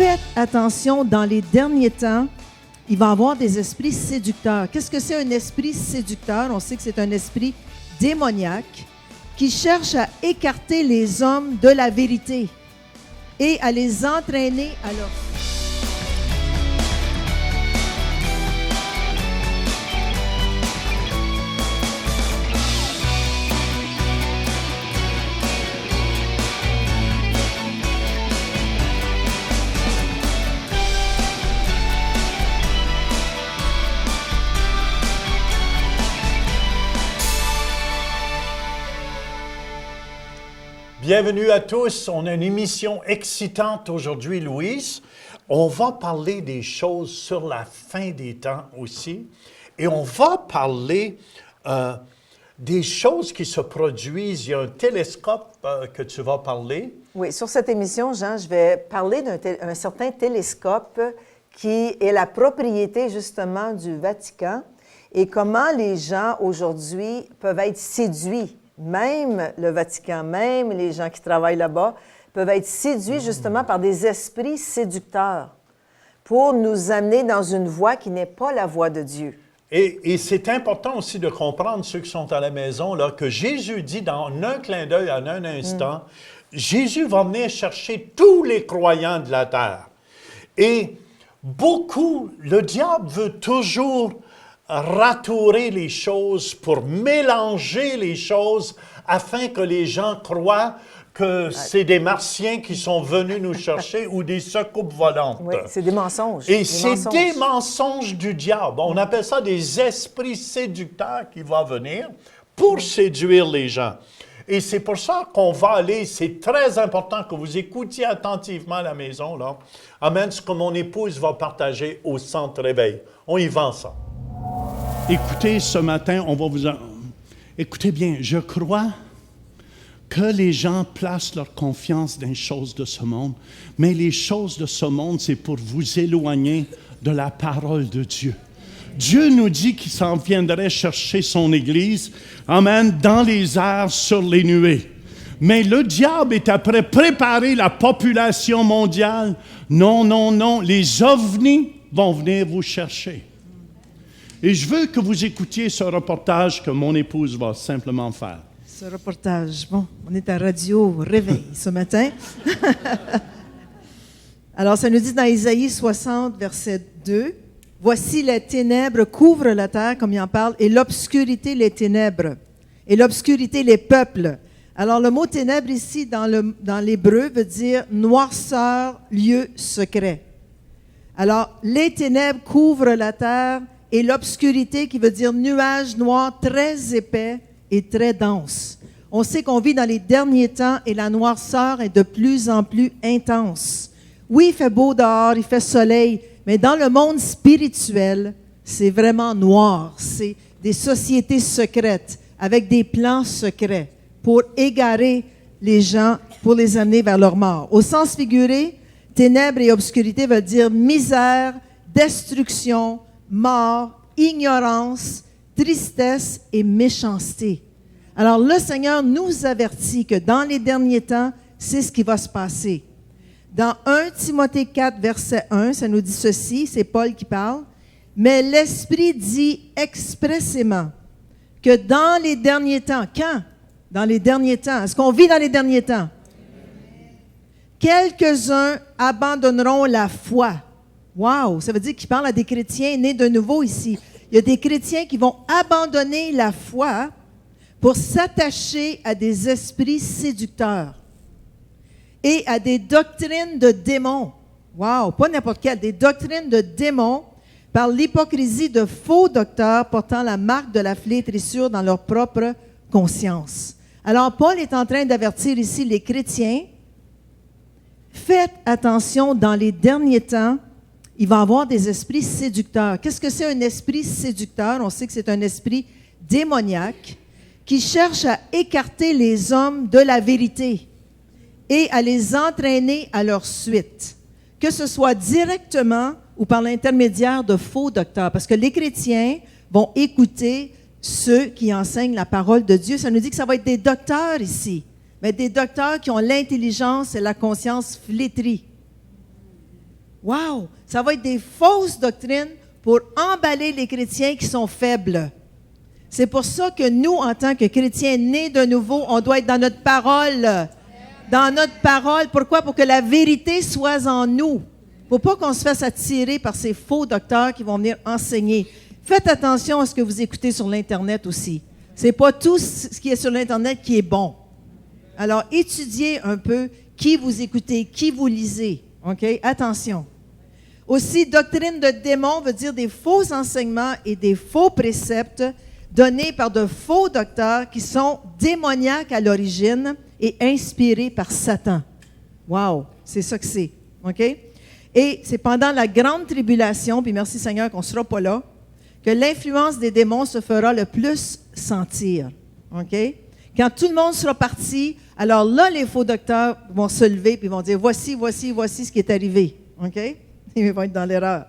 Faites attention, dans les derniers temps, il va y avoir des esprits séducteurs. Qu'est-ce que c'est un esprit séducteur? On sait que c'est un esprit démoniaque qui cherche à écarter les hommes de la vérité et à les entraîner à leur... Bienvenue à tous. On a une émission excitante aujourd'hui, Louise. On va parler des choses sur la fin des temps aussi. Et on va parler des choses qui se produisent. Il y a un télescope que tu vas parler. Oui, sur cette émission, Jean, je vais parler d'un certain télescope qui est la propriété justement du Vatican et comment les gens aujourd'hui peuvent être séduits. Même le Vatican, même les gens qui travaillent là-bas, peuvent être séduits justement par des esprits séducteurs pour nous amener dans une voie qui n'est pas la voie de Dieu. Et c'est important aussi de comprendre, ceux qui sont à la maison, là, que Jésus dit dans un clin d'œil, en un instant, Jésus va venir chercher tous les croyants de la terre. Et beaucoup, le diable veut toujours ratourer les choses, pour mélanger les choses afin que les gens croient que c'est des martiens qui sont venus nous chercher ou des soucoupes volantes. Oui, c'est des mensonges. Et c'est des mensonges du diable. On appelle ça des esprits séducteurs qui vont venir pour séduire les gens. Et c'est pour ça qu'on va aller, c'est très important que vous écoutiez attentivement à la maison, là. Amen, ce que mon épouse va partager au centre réveil. On y va ensemble. Écoutez, ce matin, on va vous... Écoutez bien, je crois que les gens placent leur confiance dans les choses de ce monde, mais les choses de ce monde, c'est pour vous éloigner de la parole de Dieu. Dieu nous dit qu'il s'en viendrait chercher son Église, amen, dans les airs, sur les nuées. Mais le diable est après préparer la population mondiale. Non, non, non, les ovnis vont venir vous chercher. Et je veux que vous écoutiez ce reportage que mon épouse va simplement faire. Ce reportage, bon, on est à Radio Réveil ce matin. Alors, ça nous dit dans Isaïe 60, verset 2, « Voici les ténèbres couvrent la terre, comme il en parle, et l'obscurité les ténèbres, et l'obscurité les peuples. » Alors, le mot « ténèbres » ici, dans l'hébreu, veut dire « noirceur, lieu secret ». Alors, les ténèbres couvrent la terre, et l'obscurité qui veut dire nuage noir très épais et très dense. On sait qu'on vit dans les derniers temps et la noirceur est de plus en plus intense. Oui, il fait beau dehors, il fait soleil, mais dans le monde spirituel, c'est vraiment noir. C'est des sociétés secrètes avec des plans secrets pour égarer les gens, pour les amener vers leur mort. Au sens figuré, ténèbres et obscurité veulent dire misère, destruction, mort, ignorance, tristesse et méchanceté. Alors, le Seigneur nous avertit que dans les derniers temps, c'est ce qui va se passer. Dans 1 Timothée 4, verset 1, ça nous dit ceci, c'est Paul qui parle, « Mais l'Esprit dit expressément que dans les derniers temps, quand? Dans les derniers temps. Est-ce qu'on vit dans les derniers temps? Quelques-uns abandonneront la foi. » Wow! Ça veut dire qu'il parle à des chrétiens nés de nouveau ici. Il y a des chrétiens qui vont abandonner la foi pour s'attacher à des esprits séducteurs et à des doctrines de démons. Wow! Pas n'importe quelle, des doctrines de démons par l'hypocrisie de faux docteurs portant la marque de la flétrissure dans leur propre conscience. Alors, Paul est en train d'avertir ici les chrétiens. Faites attention, dans les derniers temps, il va y avoir des esprits séducteurs. Qu'est-ce que c'est un esprit séducteur? On sait que c'est un esprit démoniaque qui cherche à écarter les hommes de la vérité et à les entraîner à leur suite, que ce soit directement ou par l'intermédiaire de faux docteurs. Parce que les chrétiens vont écouter ceux qui enseignent la parole de Dieu. Ça nous dit que ça va être des docteurs ici, mais des docteurs qui ont l'intelligence et la conscience flétrie. Wow! Ça va être des fausses doctrines pour emballer les chrétiens qui sont faibles. C'est pour ça que nous, en tant que chrétiens nés de nouveau, on doit être dans notre parole. Dans notre parole. Pourquoi? Pour que la vérité soit en nous. Pour pas qu'on se fasse attirer par ces faux docteurs qui vont venir enseigner. Faites attention à ce que vous écoutez sur l'Internet aussi. C'est pas tout ce qui est sur l'Internet qui est bon. Alors, étudiez un peu qui vous écoutez, qui vous lisez. OK? Attention. Aussi, doctrine de démon veut dire des faux enseignements et des faux préceptes donnés par de faux docteurs qui sont démoniaques à l'origine et inspirés par Satan. Wow! C'est ça que c'est. OK? Et c'est pendant la grande tribulation, puis merci Seigneur qu'on ne sera pas là, que l'influence des démons se fera le plus sentir. OK? Quand tout le monde sera parti, alors là, les faux docteurs vont se lever et vont dire, voici ce qui est arrivé. OK? Ils vont être dans l'erreur.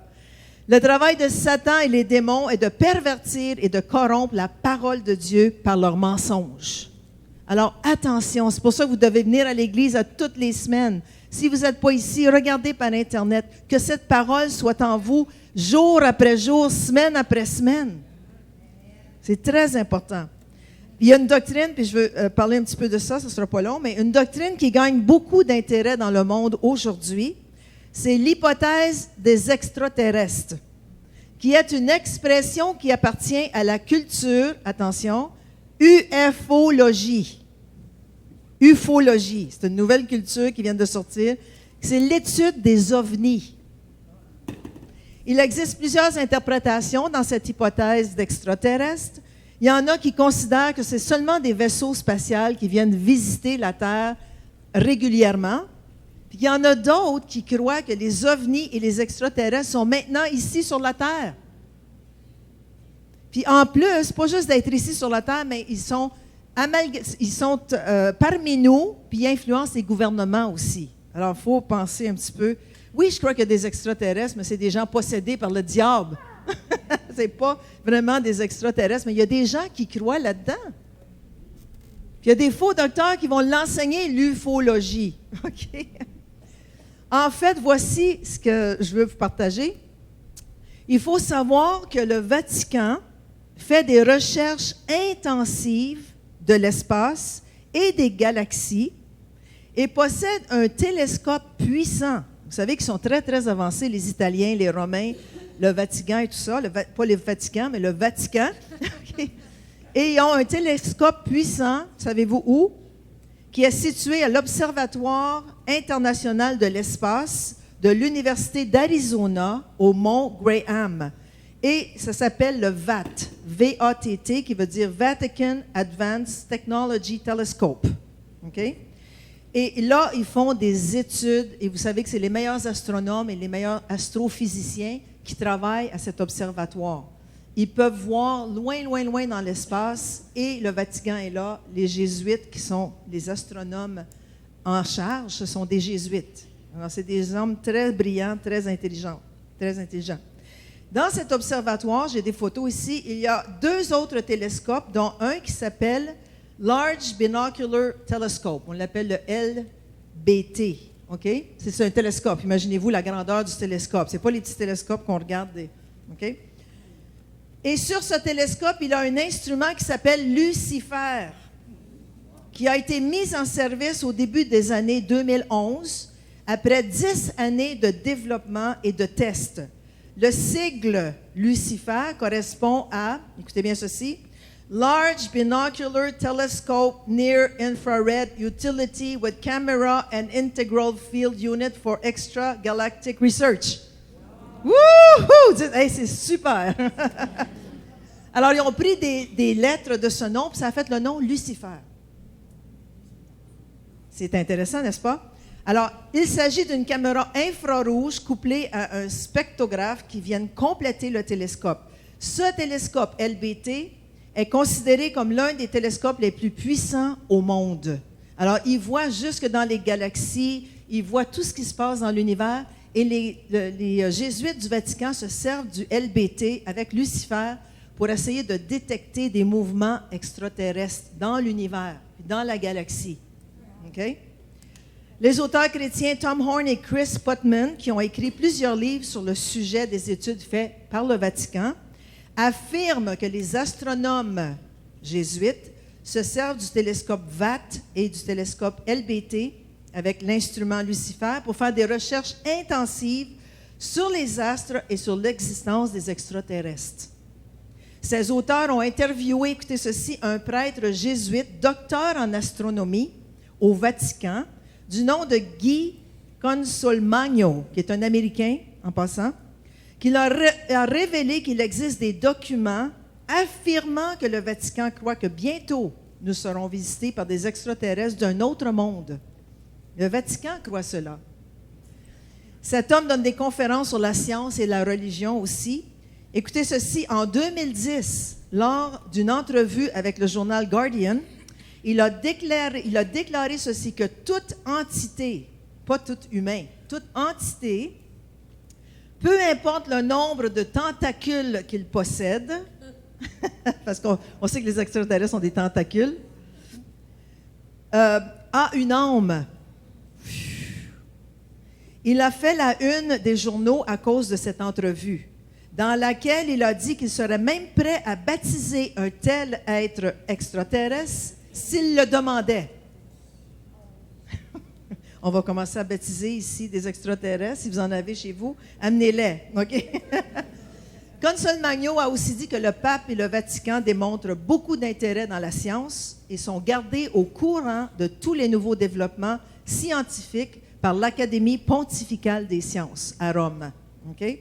Le travail de Satan et les démons est de pervertir et de corrompre la parole de Dieu par leurs mensonges. Alors, attention, c'est pour ça que vous devez venir à l'Église à toutes les semaines. Si vous n'êtes pas ici, regardez par Internet, que cette parole soit en vous jour après jour, semaine après semaine. C'est très important. Il y a une doctrine, puis je veux parler un petit peu de ça, ça ne sera pas long, mais une doctrine qui gagne beaucoup d'intérêt dans le monde aujourd'hui, c'est l'hypothèse des extraterrestres, qui est une expression qui appartient à la culture, attention, ufologie. Ufologie, c'est une nouvelle culture qui vient de sortir. C'est l'étude des ovnis. Il existe plusieurs interprétations dans cette hypothèse d'extraterrestres. Il y en a qui considèrent que c'est seulement des vaisseaux spatials qui viennent visiter la Terre régulièrement. Puis il y en a d'autres qui croient que les ovnis et les extraterrestres sont maintenant ici sur la Terre. Puis en plus, pas juste d'être ici sur la Terre, mais ils sont parmi nous, puis ils influencent les gouvernements aussi. Alors, il faut penser un petit peu. Oui, je crois qu'il y a des extraterrestres, mais c'est des gens possédés par le diable. Ce n'est pas vraiment des extraterrestres, mais il y a des gens qui croient là-dedans. Puis il y a des faux docteurs qui vont l'enseigner, l'ufologie. OK? En fait, voici ce que je veux vous partager. Il faut savoir que le Vatican fait des recherches intensives de l'espace et des galaxies et possède un télescope puissant. Vous savez qu'ils sont très, très avancés, les Italiens, les Romains, le Vatican et tout ça. Pas le Vatican, mais le Vatican. Okay. Et ils ont un télescope puissant, savez-vous où? Qui est situé à l'Observatoire international de l'espace de l'Université d'Arizona au mont Graham. Et ça s'appelle le VAT, V-A-T-T, qui veut dire Vatican Advanced Technology Telescope. OK? Et là, ils font des études, et vous savez que c'est les meilleurs astronomes et les meilleurs astrophysiciens qui travaillent à cet observatoire. Ils peuvent voir loin, loin, loin dans l'espace, et le Vatican est là. Les jésuites, qui sont les astronomes en charge, ce sont des jésuites. Alors, c'est des hommes très brillants, très intelligents. Dans cet observatoire, j'ai des photos ici, il y a 2 autres télescopes, dont un qui s'appelle Large Binocular Telescope. On l'appelle le LBT. OK? C'est un télescope. Imaginez-vous la grandeur du télescope. Ce n'est pas les petits télescopes qu'on regarde. OK? Et sur ce télescope, il a un instrument qui s'appelle Lucifer, qui a été mis en service au début des années 2011, après 10 années de développement et de tests. Le sigle Lucifer correspond à, écoutez bien ceci, Large Binocular Telescope Near Infrared Utility with Camera and Integral Field Unit for Extragalactic Research. Wouhou! Hey, c'est super! Alors, ils ont pris des lettres de ce nom, puis ça a fait le nom Lucifer. C'est intéressant, n'est-ce pas? Alors, il s'agit d'une caméra infrarouge couplée à un spectrographe qui viennent compléter le télescope. Ce télescope LBT est considéré comme l'un des télescopes les plus puissants au monde. Alors, il voit jusque dans les galaxies, il voit tout ce qui se passe dans l'univers, et les jésuites du Vatican se servent du LBT avec Lucifer pour essayer de détecter des mouvements extraterrestres dans l'univers, dans la galaxie. OK? Les auteurs chrétiens Tom Horn et Chris Putman, qui ont écrit plusieurs livres sur le sujet des études faites par le Vatican, affirment que les astronomes jésuites se servent du télescope VAT et du télescope LBT avec l'instrument Lucifer pour faire des recherches intensives sur les astres et sur l'existence des extraterrestres. Ces auteurs ont interviewé, écoutez ceci, un prêtre jésuite, docteur en astronomie au Vatican, du nom de Guy Consolmagno, qui est un Américain, en passant, qui leur a révélé qu'il existe des documents affirmant que le Vatican croit que bientôt nous serons visités par des extraterrestres d'un autre monde. Le Vatican croit cela. Cet homme donne des conférences sur la science et la religion aussi. Écoutez ceci, en 2010, lors d'une entrevue avec le journal Guardian, il a déclaré ceci, que toute entité, pas tout humain, toute entité, peu importe le nombre de tentacules qu'il possède, parce qu'on sait que les extraterrestres ont des tentacules, a une âme. Il a fait la une des journaux à cause de cette entrevue, dans laquelle il a dit qu'il serait même prêt à baptiser un tel être extraterrestre s'il le demandait. On va commencer à baptiser ici des extraterrestres. Si vous en avez chez vous, amenez-les. OK? Consolmagno a aussi dit que le pape et le Vatican démontrent beaucoup d'intérêt dans la science et sont gardés au courant de tous les nouveaux développements scientifiques par l'Académie pontificale des sciences à Rome. OK?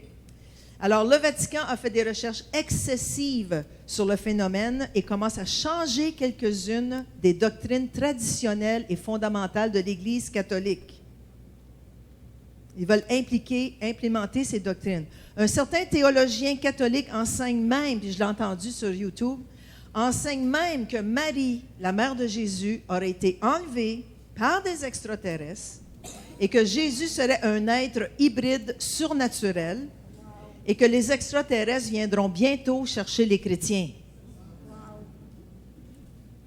Alors, le Vatican a fait des recherches excessives sur le phénomène et commence à changer quelques-unes des doctrines traditionnelles et fondamentales de l'Église catholique. Ils veulent implémenter ces doctrines. Un certain théologien catholique enseigne même, puis je l'ai entendu sur YouTube, enseigne même que Marie, la mère de Jésus, aurait été enlevée par des extraterrestres et que Jésus serait un être hybride surnaturel et que les extraterrestres viendront bientôt chercher les chrétiens.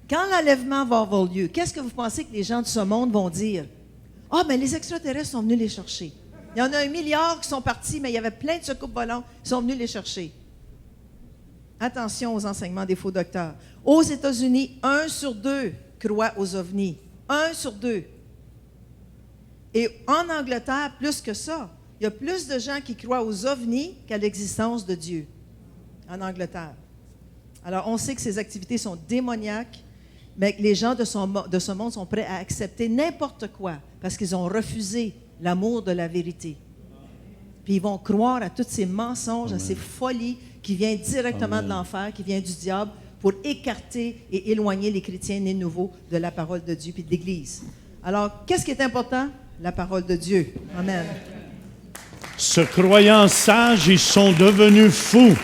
Quand l'enlèvement va avoir lieu, qu'est-ce que vous pensez que les gens de ce monde vont dire? « Ah, mais les extraterrestres sont venus les chercher. Il y en a 1 milliard qui sont partis, mais il y avait plein de secours volants qui sont venus les chercher. » Attention aux enseignements des faux docteurs. Aux États-Unis, 1 sur 2 croit aux ovnis. 1 sur 2. Et en Angleterre, plus que ça. Il y a plus de gens qui croient aux ovnis qu'à l'existence de Dieu en Angleterre. Alors, on sait que ces activités sont démoniaques, mais que les gens de ce monde sont prêts à accepter n'importe quoi parce qu'ils ont refusé l'amour de la vérité. Puis ils vont croire à tous ces mensonges, à ces folies qui viennent directement de l'enfer, qui viennent du diable, pour écarter et éloigner les chrétiens nés nouveaux de la parole de Dieu puis de l'Église. Alors, qu'est-ce qui est important? La parole de Dieu. Amen. Se croyant sages, ils sont devenus fous.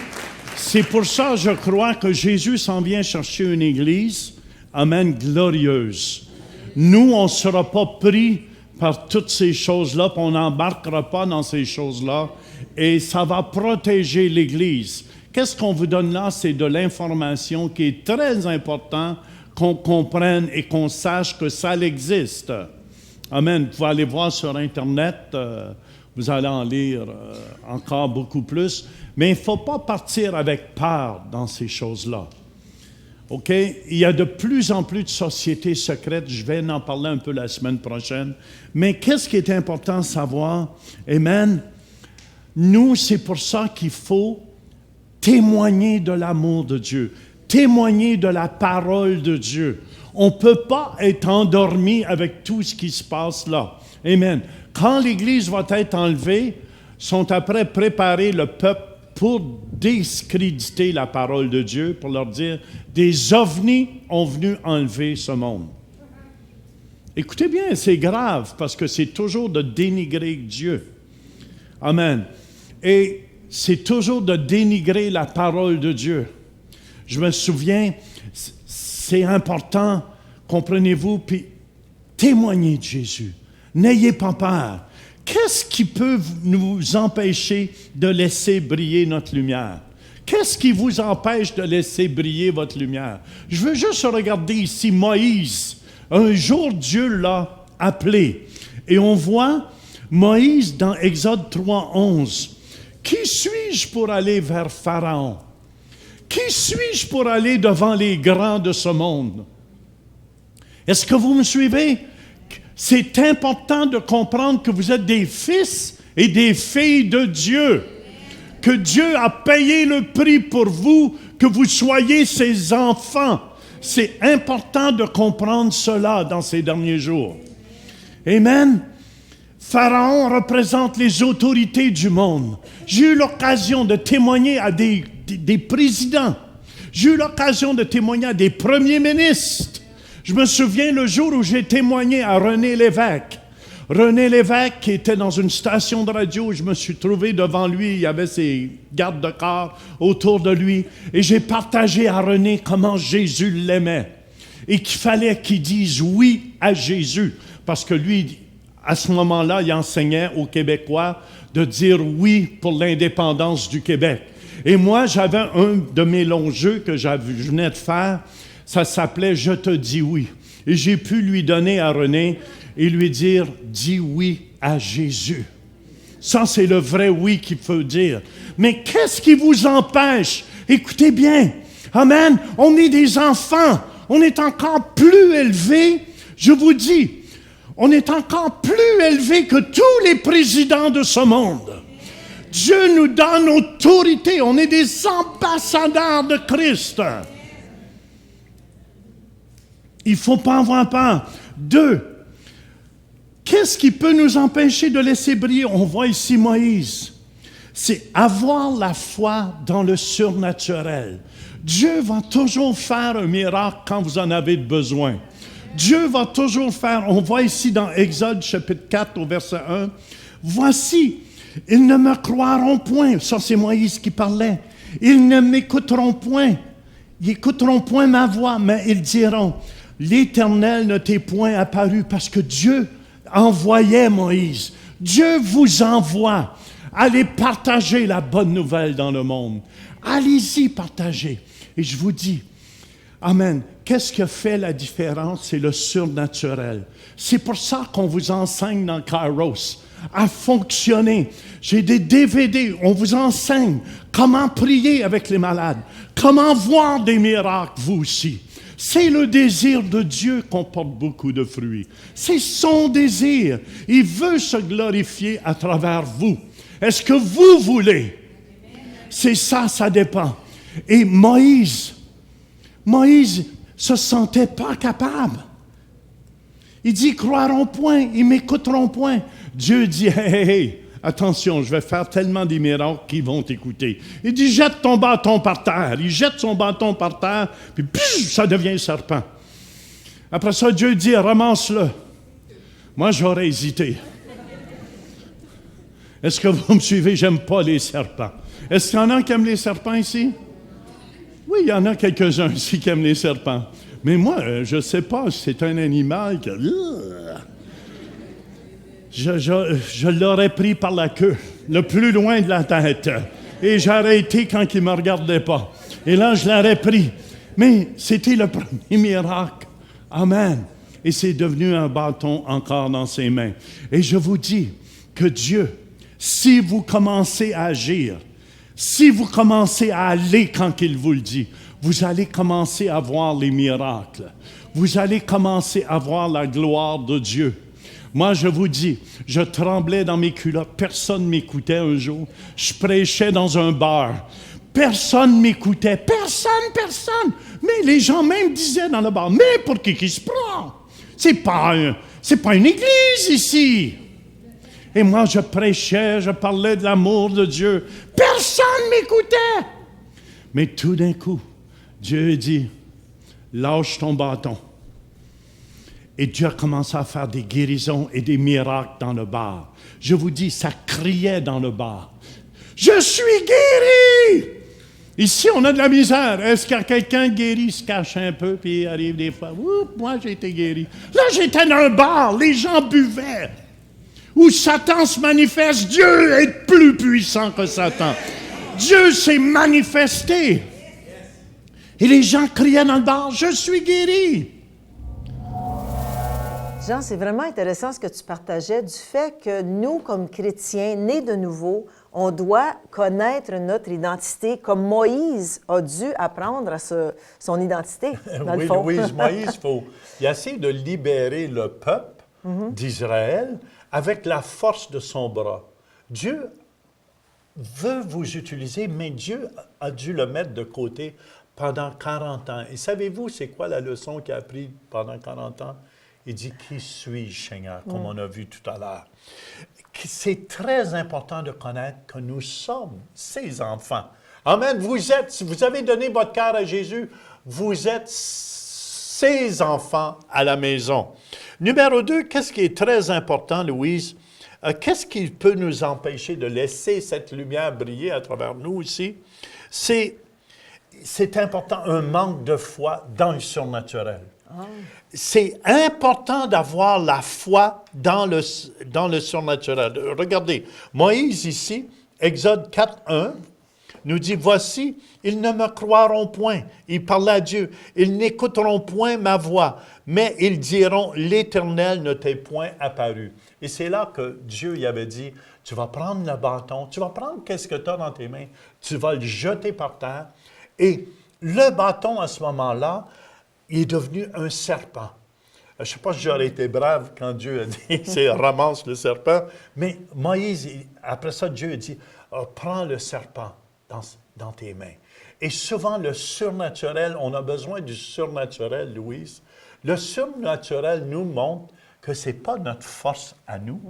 C'est pour ça, je crois, que Jésus s'en vient chercher une Église, amen, glorieuse. Nous, on ne sera pas pris par toutes ces choses-là, puis on n'embarquera pas dans ces choses-là, et ça va protéger l'Église. Qu'est-ce qu'on vous donne là? C'est de l'information qui est très important qu'on comprenne et qu'on sache que ça existe. Amen. Vous pouvez aller voir sur Internet, vous allez en lire encore beaucoup plus, mais il ne faut pas partir avec peur dans ces choses-là. OK? Il y a de plus en plus de sociétés secrètes, je vais en parler un peu la semaine prochaine, mais qu'est-ce qui est important de savoir? Amen. Nous, c'est pour ça qu'il faut témoigner de l'amour de Dieu, témoigner de la parole de Dieu. On ne peut pas être endormi avec tout ce qui se passe là. Amen. Quand l'Église va être enlevée, sont après préparer le peuple pour discréditer la parole de Dieu, pour leur dire, des ovnis ont venu enlever ce monde. Écoutez bien, c'est grave, parce que c'est toujours de dénigrer Dieu. Amen. Et c'est toujours de dénigrer la parole de Dieu. Je me souviens, c'est important, comprenez-vous, puis témoignez de Jésus. N'ayez pas peur. Qu'est-ce qui peut nous empêcher de laisser briller notre lumière? Qu'est-ce qui vous empêche de laisser briller votre lumière? Je veux juste regarder ici Moïse. Un jour, Dieu l'a appelé. Et on voit Moïse dans Exode 3:11. Qui suis-je pour aller vers Pharaon? Qui suis-je pour aller devant les grands de ce monde? Est-ce que vous me suivez? C'est important de comprendre que vous êtes des fils et des filles de Dieu. Que Dieu a payé le prix pour vous, que vous soyez ses enfants. C'est important de comprendre cela dans ces derniers jours. Amen. Pharaon représente les autorités du monde. J'ai eu l'occasion de témoigner à des présidents. J'ai eu l'occasion de témoigner à des premiers ministres. Je me souviens le jour où j'ai témoigné à René Lévesque. René Lévesque qui était dans une station de radio, je me suis trouvé devant lui, il y avait ses gardes de corps autour de lui, et j'ai partagé à René comment Jésus l'aimait, et qu'il fallait qu'il dise oui à Jésus, parce que lui, à ce moment-là, il enseignait aux Québécois de dire oui pour l'indépendance du Québec. Et moi, j'avais un de mes longs jeux que je venais de faire, ça s'appelait « Je te dis oui ». Et j'ai pu lui donner à René et lui dire « Dis oui à Jésus ». Ça, c'est le vrai oui qu'il faut dire. Mais qu'est-ce qui vous empêche? Écoutez bien. Amen. On est des enfants. On est encore plus élevés. Je vous dis, on est encore plus élevés que tous les présidents de ce monde. Dieu nous donne autorité. On est des ambassadeurs de Christ. Il ne faut pas avoir peur. 2, qu'est-ce qui peut nous empêcher de laisser briller? On voit ici Moïse. C'est avoir la foi dans le surnaturel. Dieu va toujours faire un miracle quand vous en avez besoin. Dieu va toujours faire, on voit ici dans Exode chapitre 4 au verset 1, « Voici, ils ne me croiront point. » Ça, c'est Moïse qui parlait. « Ils ne m'écouteront point. Ils n'écouteront point ma voix, mais ils diront, « L'Éternel ne t'est point apparu. » Parce que Dieu envoyait Moïse. Dieu vous envoie. Allez partager la bonne nouvelle dans le monde. Allez-y partager. Et je vous dis, amen, qu'est-ce qui fait la différence? C'est le surnaturel. C'est pour ça qu'on vous enseigne dans Kairos à fonctionner. J'ai des DVD, on vous enseigne comment prier avec les malades, comment voir des miracles, vous aussi. C'est le désir de Dieu qu'on porte beaucoup de fruits. C'est son désir. Il veut se glorifier à travers vous. Est-ce que vous voulez? C'est ça, ça dépend. Et Moïse se sentait pas capable. Il dit, ils croiront point, ils m'écouteront point. Dieu dit, hey, attention, je vais faire tellement des miracles qu'ils vont t'écouter. Il dit, jette ton bâton par terre. Il jette son bâton par terre, puis ça devient un serpent. Après ça, Dieu dit, ramasse-le. Moi, j'aurais hésité. Est-ce que vous me suivez? J'aime pas les serpents. Est-ce qu'il y en a qui aiment les serpents ici? Oui, il y en a quelques-uns ici qui aiment les serpents. Mais moi, je ne sais pas, c'est un animal que... Je l'aurais pris par la queue, le plus loin de la tête. Et j'aurais été quand il ne me regardait pas. Et là, je l'aurais pris. Mais c'était le premier miracle. Amen. Et c'est devenu un bâton encore dans ses mains. Et je vous dis que Dieu, si vous commencez à agir, si vous commencez à aller quand il vous le dit, vous allez commencer à voir les miracles. Vous allez commencer à voir la gloire de Dieu. Moi, je vous dis, je tremblais dans mes culottes. Personne ne m'écoutait un jour. Je prêchais dans un bar. Personne ne m'écoutait. Personne. Mais les gens même disaient dans le bar, mais pour qui se prend? C'est pas une église ici. Et moi, je prêchais, je parlais de l'amour de Dieu. Personne ne m'écoutait. Mais tout d'un coup, Dieu dit, lâche ton bâton. Et Dieu a commencé à faire des guérisons et des miracles dans le bar. Je vous dis, ça criait dans le bar. Je suis guéri! Ici, on a de la misère. Est-ce qu'il y a quelqu'un guéri, se cache un peu, puis il arrive des fois, oups, moi j'ai été guéri. Là, j'étais dans un bar, les gens buvaient. Où Satan se manifeste, Dieu est plus puissant que Satan. Dieu s'est manifesté. Et les gens criaient dans le bar, je suis guéri. Jean, c'est vraiment intéressant ce que tu partageais du fait que nous, comme chrétiens nés de nouveau, on doit connaître notre identité comme Moïse a dû apprendre à son identité, dans le Oui, fond. Louise, Moïse, il a essayé de libérer le peuple d'Israël avec la force de son bras. Dieu veut vous utiliser, mais Dieu a dû le mettre de côté pendant 40 ans. Et savez-vous, c'est quoi la leçon qu'il a appris pendant 40 ans? Il dit, « Qui suis-je, Seigneur? » comme on a vu tout à l'heure. C'est très important de connaître que nous sommes ses enfants. Amen. Si vous avez donné votre cœur à Jésus, vous êtes ses enfants à la maison. Numéro 2, qu'est-ce qui est très important, Louise? Qu'est-ce qui peut nous empêcher de laisser cette lumière briller à travers nous aussi? C'est important, un manque de foi dans le surnaturel. Oh. C'est important d'avoir la foi dans le surnaturel. Regardez, Moïse ici, Exode 4:1, nous dit, « Voici, ils ne me croiront point. » Il parlait à Dieu. « Ils n'écouteront point ma voix, mais ils diront, l'Éternel ne t'est point apparu. » Et c'est là que Dieu y avait dit, « Tu vas prendre le bâton, tu vas prendre qu'est-ce que tu as dans tes mains, tu vas le jeter par terre. » Et le bâton, à ce moment-là, il est devenu un serpent. Je ne sais pas si j'aurais été brave quand Dieu a dit, c'est ramasse le serpent. Mais Moïse, après ça, Dieu a dit, prends le serpent dans tes mains. Et souvent, le surnaturel, on a besoin du surnaturel, Louise. Le surnaturel nous montre que ce n'est pas notre force à nous,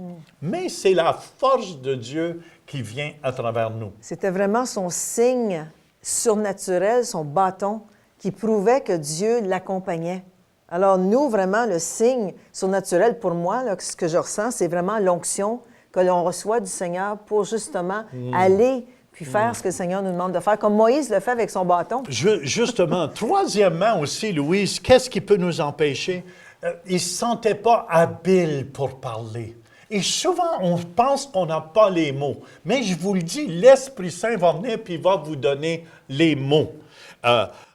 mais c'est la force de Dieu qui vient à travers nous. C'était vraiment son signe surnaturel, son bâton, qui prouvait que Dieu l'accompagnait. Alors nous, vraiment, le signe surnaturel pour moi, là, ce que je ressens, c'est vraiment l'onction que l'on reçoit du Seigneur pour justement aller puis faire ce que le Seigneur nous demande de faire, comme Moïse le fait avec son bâton. Justement. Troisièmement aussi, Louise, qu'est-ce qui peut nous empêcher? Il ne se sentait pas habile pour parler. Et souvent, on pense qu'on n'a pas les mots. Mais je vous le dis, l'Esprit Saint va venir puis il va vous donner les mots.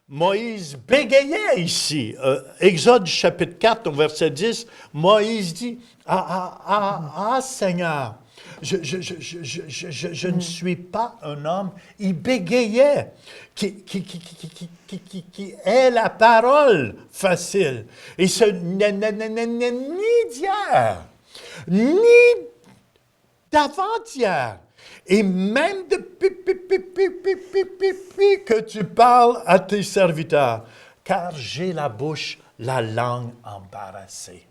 Moïse bégayait ici. Exode chapitre 4, au verset 10, Moïse dit, « Seigneur, je ne suis pas un homme. » Il bégayait, qui est la parole facile. Et ce ni d'hier, ni d'avant-hier, et même depuis que tu parles à tes serviteurs, car j'ai la bouche, la langue embarrassée.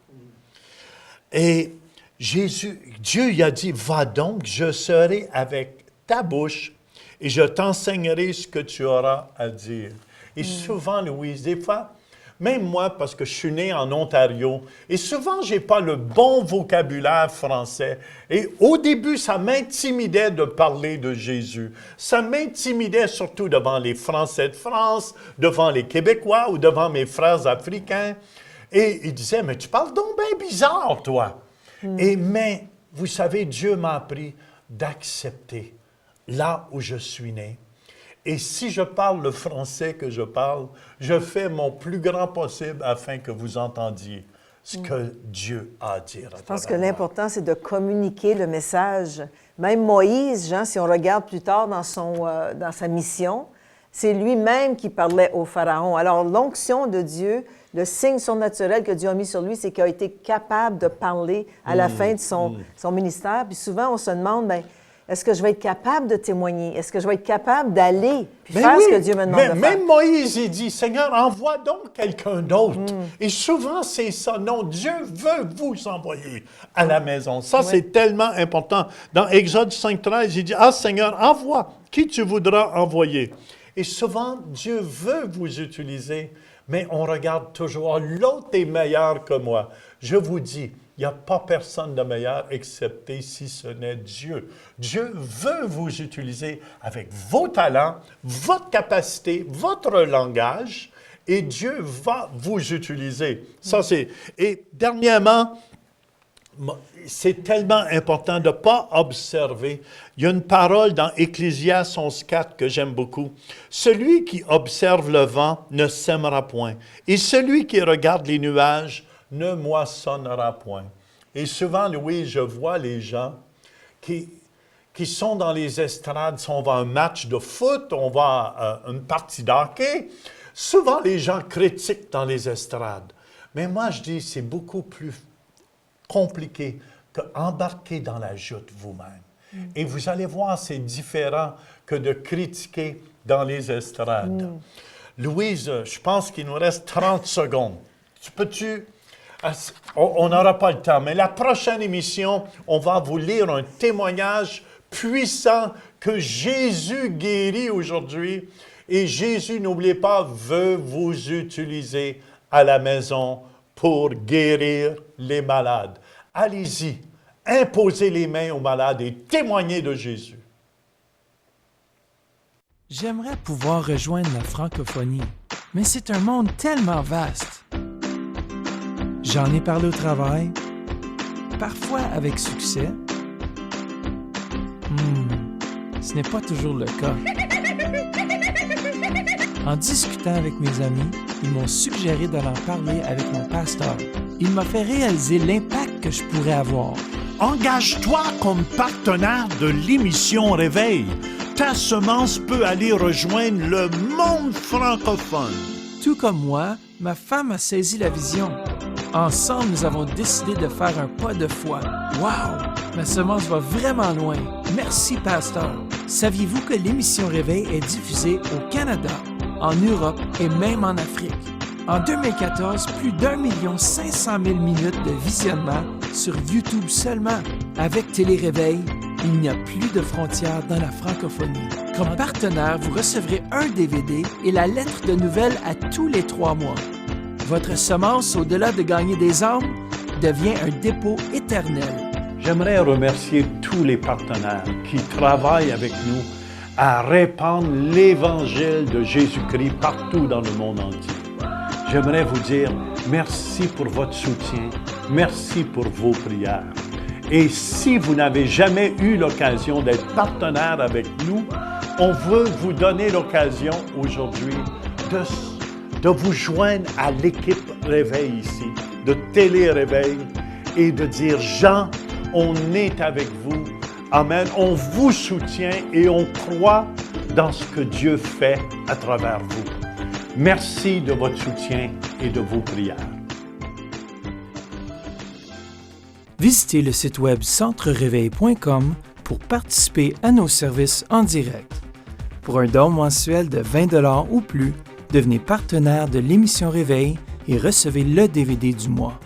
Et Dieu y a dit, va donc, je serai avec ta bouche et je t'enseignerai ce que tu auras à dire. Et souvent, Louise, des fois, même moi, parce que je suis né en Ontario, et souvent, je n'ai pas le bon vocabulaire français. Et au début, ça m'intimidait de parler de Jésus. Ça m'intimidait surtout devant les Français de France, devant les Québécois ou devant mes frères africains. Et ils disaient, mais tu parles donc bien bizarre, toi. Mais, vous savez, Dieu m'a appris d'accepter là où je suis né. Et si je parle le français que je parle, je fais mon plus grand possible afin que vous entendiez ce que Dieu a à dire. Je pense que l'important, c'est de communiquer le message. Même Moïse, Jean, si on regarde plus tard dans sa mission, c'est lui-même qui parlait au Pharaon. Alors, l'onction de Dieu, le signe surnaturel que Dieu a mis sur lui, c'est qu'il a été capable de parler à la fin de son ministère. Puis souvent, on se demande, bien, est-ce que je vais être capable de témoigner? Est-ce que je vais être capable d'aller puis faire ce que Dieu me demande de faire? Même Moïse, il dit, Seigneur, envoie donc quelqu'un d'autre. Et souvent, c'est ça. Non, Dieu veut vous envoyer à la maison. Ça, c'est tellement important. Dans Exode 5:13, il dit, Seigneur, envoie qui tu voudras envoyer. Et souvent, Dieu veut vous utiliser, mais on regarde toujours, l'autre est meilleur que moi. Je vous dis, il n'y a pas personne de meilleur excepté si ce n'est Dieu. Dieu veut vous utiliser avec vos talents, votre capacité, votre langage, et Dieu va vous utiliser. Ça, c'est... Et dernièrement, c'est tellement important de ne pas observer. Il y a une parole dans Ecclésiaste 11:4 que j'aime beaucoup. « Celui qui observe le vent ne sèmera point, et celui qui regarde les nuages ne moissonnera point. Et souvent, Louis, je vois les gens qui sont dans les estrades, si on va à un match de foot, on va à une partie d'hockey, souvent les gens critiquent dans les estrades. Mais moi, je dis, c'est beaucoup plus compliqué qu'embarquer dans la joute vous-même. Et vous allez voir, c'est différent que de critiquer dans les estrades. Louise, je pense qu'il nous reste 30 secondes. Peux-tu... On n'aura pas le temps, mais la prochaine émission, on va vous lire un témoignage puissant que Jésus guérit aujourd'hui. Et Jésus, n'oubliez pas, veut vous utiliser à la maison pour guérir les malades. Allez-y, imposez les mains aux malades et témoignez de Jésus. J'aimerais pouvoir rejoindre la francophonie, mais c'est un monde tellement vaste. J'en ai parlé au travail, parfois avec succès. Ce n'est pas toujours le cas. En discutant avec mes amis, ils m'ont suggéré d'aller en parler avec mon pasteur. Il m'a fait réaliser l'impact que je pourrais avoir. Engage-toi comme partenaire de l'émission Réveil. Ta semence peut aller rejoindre le monde francophone. Tout comme moi, ma femme a saisi la vision. Ensemble, nous avons décidé de faire un pas de foi. Wow! Ma semence va vraiment loin. Merci, pasteur. Saviez-vous que l'émission Réveil est diffusée au Canada, en Europe et même en Afrique? En 2014, plus d'1 500 000 minutes de visionnement sur YouTube seulement. Avec Télé-Réveil, il n'y a plus de frontières dans la francophonie. Comme partenaire, vous recevrez un DVD et la lettre de nouvelles à tous les 3 mois. Votre semence, au-delà de gagner des âmes, devient un dépôt éternel. J'aimerais remercier tous les partenaires qui travaillent avec nous à répandre l'Évangile de Jésus-Christ partout dans le monde entier. J'aimerais vous dire merci pour votre soutien, merci pour vos prières. Et si vous n'avez jamais eu l'occasion d'être partenaire avec nous, on veut vous donner l'occasion aujourd'hui de vous joindre à l'équipe Réveil ici, de Télé-Réveil, et de dire, Jean, on est avec vous. Amen. On vous soutient et on croit dans ce que Dieu fait à travers vous. Merci de votre soutien et de vos prières. Visitez le site web centreréveil.com pour participer à nos services en direct. Pour un don mensuel de 20 $ ou plus, devenez partenaire de l'émission Réveil et recevez le DVD du mois.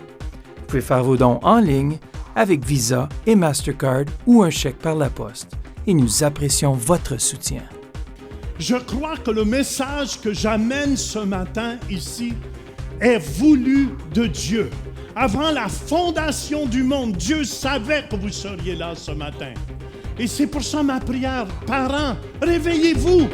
Vous pouvez faire vos dons en ligne avec Visa et Mastercard ou un chèque par la poste. Et nous apprécions votre soutien. Je crois que le message que j'amène ce matin ici est voulu de Dieu. Avant la fondation du monde, Dieu savait que vous seriez là ce matin. Et c'est pour ça ma prière, parents, réveillez-vous!